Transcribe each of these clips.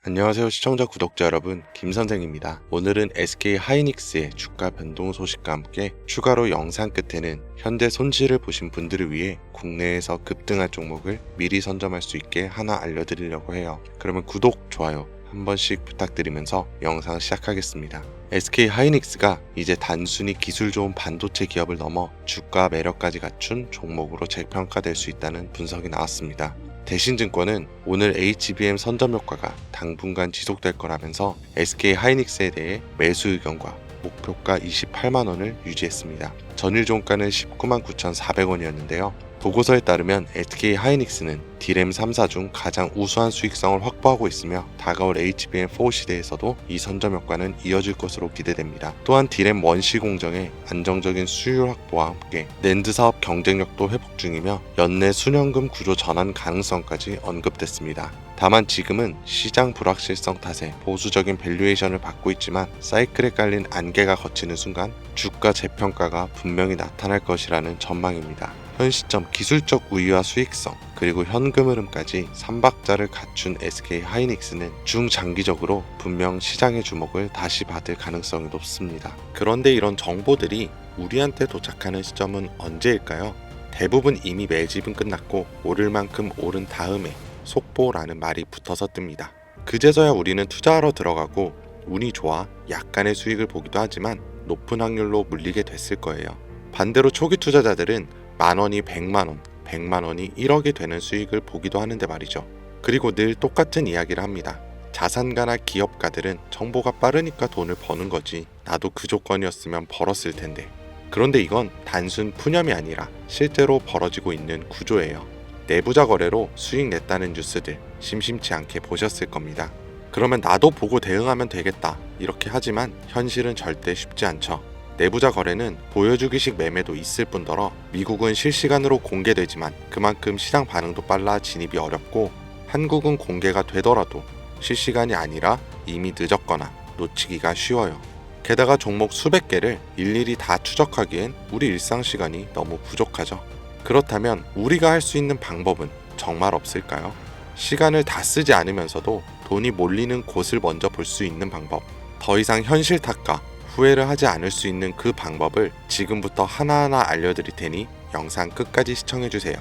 안녕하세요 시청자 구독자 여러분, 김선생입니다. 오늘은 SK 하이닉스의 주가 변동 소식과 함께 추가로 영상 끝에는 현재 손실을 보신 분들을 위해 국내에서 급등할 종목을 미리 선점할 수 있게 하나 알려드리려고 해요. 그러면 구독, 좋아요 한 번씩 부탁드리면서 영상 시작하겠습니다. SK 하이닉스가 이제 단순히 기술 좋은 반도체 기업을 넘어 주가 매력까지 갖춘 종목으로 재평가될 수 있다는 분석이 나왔습니다. 대신증권은 오늘 HBM 선점 효과가 당분간 지속될 거라면서 SK 하이닉스에 대해 매수 의견과 목표가 28만원을 유지했습니다. 전일 종가는 199,400원이었는데요. 보고서에 따르면 SK 하이닉스는 D램 3사 중 가장 우수한 수익성을 확보하고 있으며 다가올 HBM4 시대에서도 이 선점 효과는 이어질 것으로 기대됩니다. 또한 D램 원시 공정의 안정적인 수율 확보와 함께 낸드 사업 경쟁력도 회복 중이며 연내 순현금 구조 전환 가능성까지 언급됐습니다. 다만 지금은 시장 불확실성 탓에 보수적인 밸류에이션을 받고 있지만 사이클에 깔린 안개가 걷히는 순간 주가 재평가가 분명히 나타날 것이라는 전망입니다. 현 시점 기술적 우위와 수익성 그리고 현금 흐름까지 3박자를 갖춘 SK 하이닉스는 중장기적으로 분명 시장의 주목을 다시 받을 가능성이 높습니다. 그런데 이런 정보들이 우리한테 도착하는 시점은 언제일까요? 대부분 이미 매집은 끝났고 오를 만큼 오른 다음에 속보라는 말이 붙어서 뜹니다. 그제서야 우리는 투자하러 들어가고 운이 좋아 약간의 수익을 보기도 하지만 높은 확률로 물리게 됐을 거예요. 반대로 초기 투자자들은 만원이 100만원, 100만원이 1억이 되는 수익을 보기도 하는데 말이죠. 그리고 늘 똑같은 이야기를 합니다. 자산가나 기업가들은 정보가 빠르니까 돈을 버는 거지. 나도 그 조건이었으면 벌었을 텐데. 그런데 이건 단순 푸념이 아니라 실제로 벌어지고 있는 구조예요. 내부자 거래로 수익 냈다는 뉴스들 심심치 않게 보셨을 겁니다. 그러면 나도 보고 대응하면 되겠다 이렇게 하지만 현실은 절대 쉽지 않죠. 내부자 거래는 보여주기식 매매도 있을 뿐더러 미국은 실시간으로 공개되지만 그만큼 시장 반응도 빨라 진입이 어렵고 한국은 공개가 되더라도 실시간이 아니라 이미 늦었거나 놓치기가 쉬워요. 게다가 종목 수백 개를 일일이 다 추적하기엔 우리 일상 시간이 너무 부족하죠. 그렇다면 우리가 할 수 있는 방법은 정말 없을까요? 시간을 다 쓰지 않으면서도 돈이 몰리는 곳을 먼저 볼 수 있는 방법, 더 이상 현실 탓과 후회를 하지 않을 수 있는 그 방법을 지금부터 하나하나 알려드릴 테니 영상 끝까지 시청해주세요.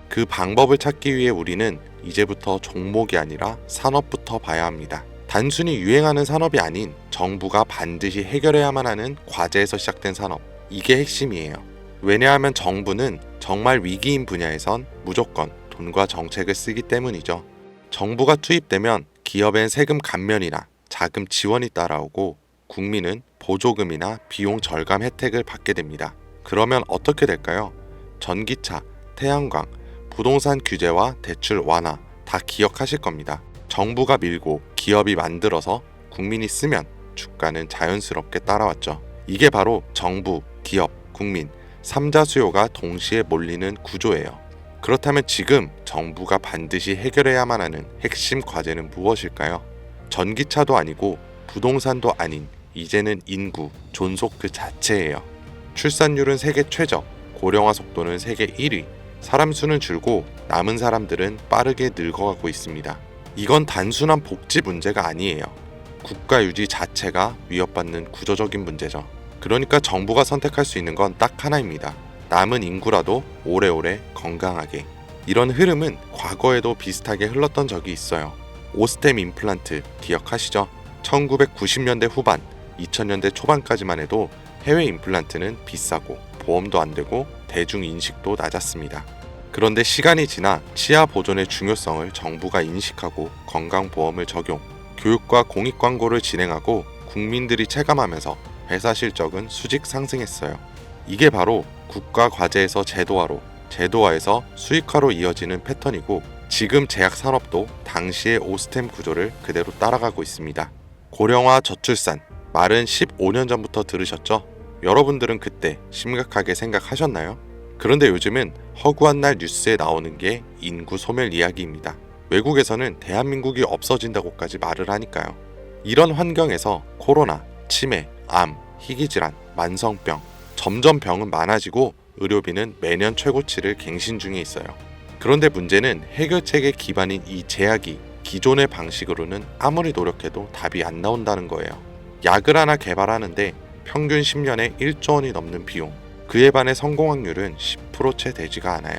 그 방법을 찾기 위해 우리는 이제부터 종목이 아니라 산업부터 봐야 합니다. 단순히 유행하는 산업이 아닌 정부가 반드시 해결해야만 하는 과제에서 시작된 산업, 이게 핵심이에요. 왜냐하면 정부는 정말 위기인 분야에선 무조건 돈과 정책을 쓰기 때문이죠. 정부가 투입되면 기업엔 세금 감면이나 자금 지원이 따라오고 국민은 보조금이나 비용 절감 혜택을 받게 됩니다. 그러면 어떻게 될까요? 전기차, 태양광, 부동산 규제와 대출 완화 다 기억하실 겁니다. 정부가 밀고 기업이 만들어서 국민이 쓰면 주가는 자연스럽게 따라왔죠. 이게 바로 정부, 기업, 국민 3자 수요가 동시에 몰리는 구조예요. 그렇다면 지금 정부가 반드시 해결해야만 하는 핵심 과제는 무엇일까요? 전기차도 아니고 부동산도 아닌 이제는 인구, 존속 그 자체예요. 출산율은 세계 최저, 고령화 속도는 세계 1위, 사람 수는 줄고 남은 사람들은 빠르게 늙어가고 있습니다. 이건 단순한 복지 문제가 아니에요. 국가 유지 자체가 위협받는 구조적인 문제죠. 그러니까 정부가 선택할 수 있는 건 딱 하나입니다. 남은 인구라도 오래오래 건강하게. 이런 흐름은 과거에도 비슷하게 흘렀던 적이 있어요. 오스템 임플란트 기억하시죠? 1990년대 후반, 2000년대 초반까지만 해도 해외 임플란트는 비싸고 보험도 안 되고 대중 인식도 낮았습니다. 그런데 시간이 지나 치아 보존의 중요성을 정부가 인식하고 건강보험을 적용, 교육과 공익 광고를 진행하고 국민들이 체감하면서 회사 실적은 수직 상승했어요. 이게 바로 국가 과제에서 제도화로, 제도화에서 수익화로 이어지는 패턴이고 지금 제약 산업도 당시의 오스템 구조를 그대로 따라가고 있습니다. 고령화 저출산, 말은 15년 전부터 들으셨죠? 여러분들은 그때 심각하게 생각하셨나요? 그런데 요즘은 허구한 날 뉴스에 나오는 게 인구 소멸 이야기입니다. 외국에서는 대한민국이 없어진다고까지 말을 하니까요. 이런 환경에서 코로나, 치매, 암, 희귀질환, 만성병, 점점 병은 많아지고 의료비는 매년 최고치를 갱신 중에 있어요. 그런데 문제는 해결책의 기반인 이 제약이 기존의 방식으로는 아무리 노력해도 답이 안 나온다는 거예요. 약을 하나 개발하는데 평균 10년에 1조 원이 넘는 비용, 그에 반해 성공 확률은 10% 채 되지가 않아요.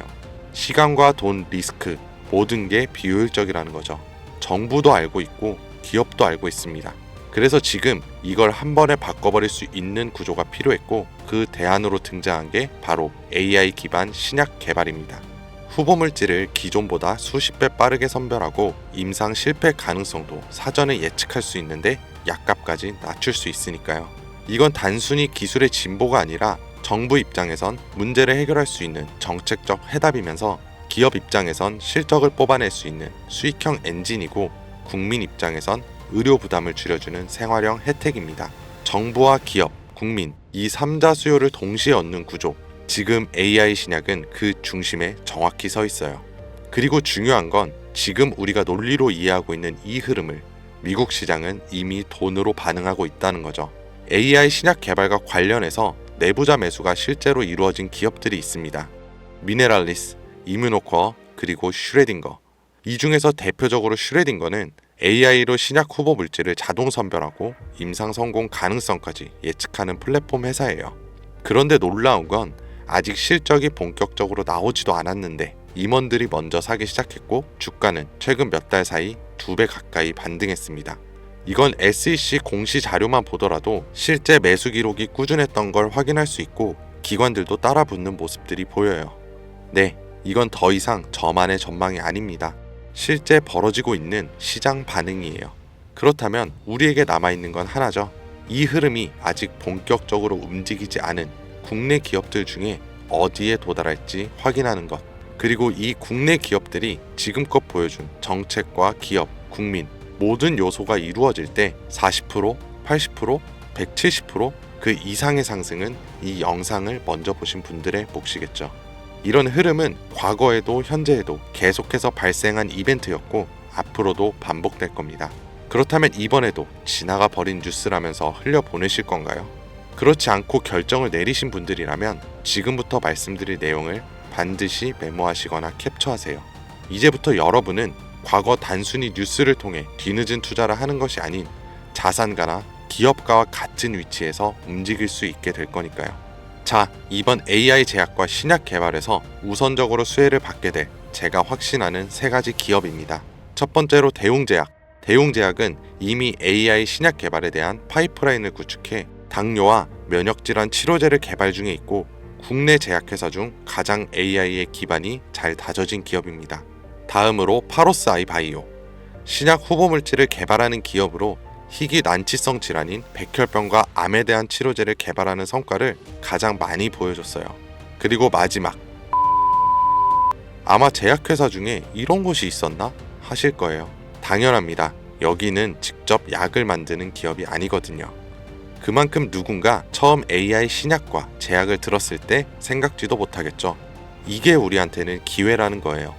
시간과 돈, 리스크 모든 게 비효율적이라는 거죠. 정부도 알고 있고 기업도 알고 있습니다. 그래서 지금 이걸 한 번에 바꿔버릴 수 있는 구조가 필요했고 그 대안으로 등장한 게 바로 AI 기반 신약 개발입니다. 후보 물질을 기존보다 수십 배 빠르게 선별하고 임상 실패 가능성도 사전에 예측할 수 있는데 약값까지 낮출 수 있으니까요. 이건 단순히 기술의 진보가 아니라 정부 입장에선 문제를 해결할 수 있는 정책적 해답이면서 기업 입장에선 실적을 뽑아낼 수 있는 수익형 엔진이고 국민 입장에선 의료 부담을 줄여주는 생활형 혜택입니다. 정부와 기업, 국민 이 3자 수요를 동시에 얻는 구조, 지금 AI 신약은 그 중심에 정확히 서 있어요. 그리고 중요한 건 지금 우리가 논리로 이해하고 있는 이 흐름을 미국 시장은 이미 돈으로 반응하고 있다는 거죠. AI 신약 개발과 관련해서 내부자 매수가 실제로 이루어진 기업들이 있습니다. 미네랄리스, 이뮤노코어, 그리고 슈레딩거. 이 중에서 대표적으로 슈레딩거는 AI로 신약 후보 물질을 자동 선별하고 임상 성공 가능성까지 예측하는 플랫폼 회사예요. 그런데 놀라운 건 아직 실적이 본격적으로 나오지도 않았는데 임원들이 먼저 사기 시작했고 주가는 최근 몇 달 사이 2배 가까이 반등했습니다. 이건 SEC 공시 자료만 보더라도 실제 매수 기록이 꾸준했던 걸 확인할 수 있고 기관들도 따라 붙는 모습들이 보여요. 네, 이건 더 이상 저만의 전망이 아닙니다. 실제 벌어지고 있는 시장 반응이에요. 그렇다면 우리에게 남아있는 건 하나죠. 이 흐름이 아직 본격적으로 움직이지 않은 국내 기업들 중에 어디에 도달할지 확인하는 것. 그리고 이 국내 기업들이 지금껏 보여준 정책과 기업, 국민 모든 요소가 이루어질 때 40%, 80%, 170% 그 이상의 상승은 이 영상을 먼저 보신 분들의 몫이겠죠. 이런 흐름은 과거에도 현재에도 계속해서 발생한 이벤트였고 앞으로도 반복될 겁니다. 그렇다면 이번에도 지나가 버린 뉴스라면서 흘려보내실 건가요? 그렇지 않고 결정을 내리신 분들이라면 지금부터 말씀드릴 내용을 반드시 메모하시거나 캡처하세요. 이제부터 여러분은 과거 단순히 뉴스를 통해 뒤늦은 투자를 하는 것이 아닌 자산가나 기업가와 같은 위치에서 움직일 수 있게 될 거니까요. 자, 이번 AI 제약과 신약 개발에서 우선적으로 수혜를 받게 될 제가 확신하는 3가지 기업입니다. 첫 번째로 대웅제약. 대웅제약은 이미 AI 신약 개발에 대한 파이프라인을 구축해 당뇨와 면역질환 치료제를 개발 중에 있고 국내 제약회사 중 가장 AI의 기반이 잘 다져진 기업입니다. 다음으로 파로스 아이바이오. 신약 후보 물질을 개발하는 기업으로 희귀 난치성 질환인 백혈병과 암에 대한 치료제를 개발하는 성과를 가장 많이 보여줬어요. 그리고 마지막, 아마 제약회사 중에 이런 곳이 있었나 하실 거예요. 당연합니다. 여기는 직접 약을 만드는 기업이 아니거든요. 그만큼 누군가 처음 AI 신약과 제약을 들었을 때 생각지도 못하겠죠. 이게 우리한테는 기회라는 거예요.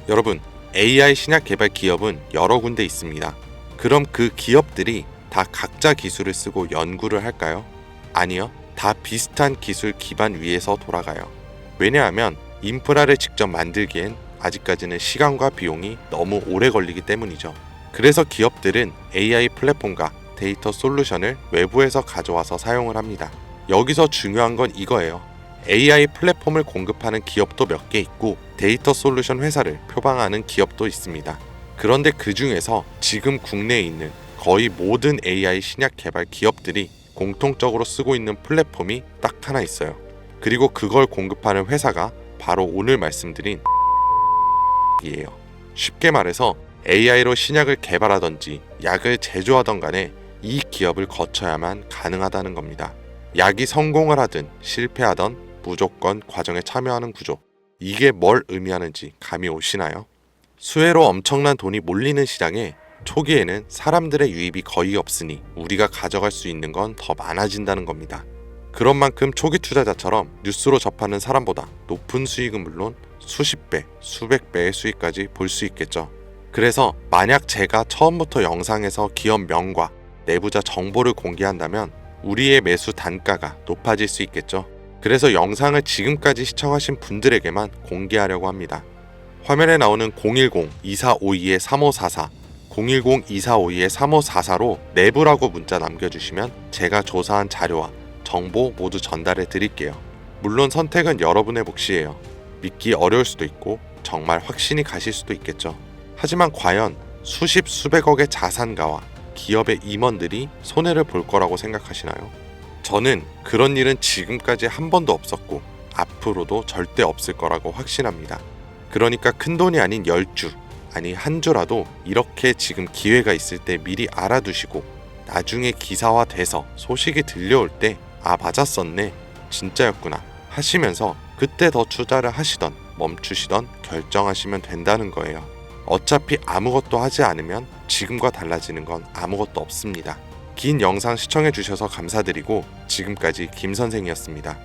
여러분, AI 신약 개발 기업은 여러 군데 있습니다. 그럼 그 기업들이 다 각자 기술을 쓰고 연구를 할까요? 아니요. 다 비슷한 기술 기반 위에서 돌아가요. 왜냐하면 인프라를 직접 만들기엔 아직까지는 시간과 비용이 너무 오래 걸리기 때문이죠. 그래서 기업들은 AI 플랫폼과 데이터 솔루션을 외부에서 가져와서 사용을 합니다. 여기서 중요한 건 이거예요. AI 플랫폼을 공급하는 기업도 몇 개 있고 데이터 솔루션 회사를 표방하는 기업도 있습니다. 그런데 그 중에서 지금 국내에 있는 거의 모든 AI 신약 개발 기업들이 공통적으로 쓰고 있는 플랫폼이 딱 하나 있어요. 그리고 그걸 공급하는 회사가 바로 오늘 말씀드린 이에요. 쉽게 말해서 AI로 신약을 개발하던지 약을 제조하던 간에 이 기업을 거쳐야만 가능하다는 겁니다. 약이 성공을 하든 실패하든 무조건 과정에 참여하는 구조. 이게 뭘 의미하는지 감이 오시나요? 수혜로 엄청난 돈이 몰리는 시장에 초기에는 사람들의 유입이 거의 없으니 우리가 가져갈 수 있는 건 더 많아진다는 겁니다. 그런 만큼 초기 투자자처럼 뉴스로 접하는 사람보다 높은 수익은 물론 수십 배, 수백 배의 수익까지 볼 수 있겠죠. 그래서 만약 제가 처음부터 영상에서 기업 명과 내부자 정보를 공개한다면 우리의 매수 단가가 높아질 수 있겠죠. 그래서 영상을 지금까지 시청하신 분들에게만 공개하려고 합니다. 화면에 나오는 010-2452-3544, 010-2452-3544로 내부라고 문자 남겨주시면 제가 조사한 자료와 정보 모두 전달해 드릴게요. 물론 선택은 여러분의 몫이에요. 믿기 어려울 수도 있고 정말 확신이 가실 수도 있겠죠. 하지만 과연 수십 수백억의 자산가와 기업의 임원들이 손해를 볼 거라고 생각하시나요? 저는 그런 일은 지금까지 한 번도 없었고 앞으로도 절대 없을 거라고 확신합니다. 그러니까 큰돈이 아닌 10주, 아니 한 주라도 이렇게 지금 기회가 있을 때 미리 알아두시고 나중에 기사화돼서 소식이 들려올 때 아 맞았었네, 진짜였구나 하시면서 그때 더 투자를 하시던 멈추시던 결정하시면 된다는 거예요. 어차피 아무것도 하지 않으면 지금과 달라지는 건 아무것도 없습니다. 긴 영상 시청해주셔서 감사드리고 지금까지 김선생이었습니다.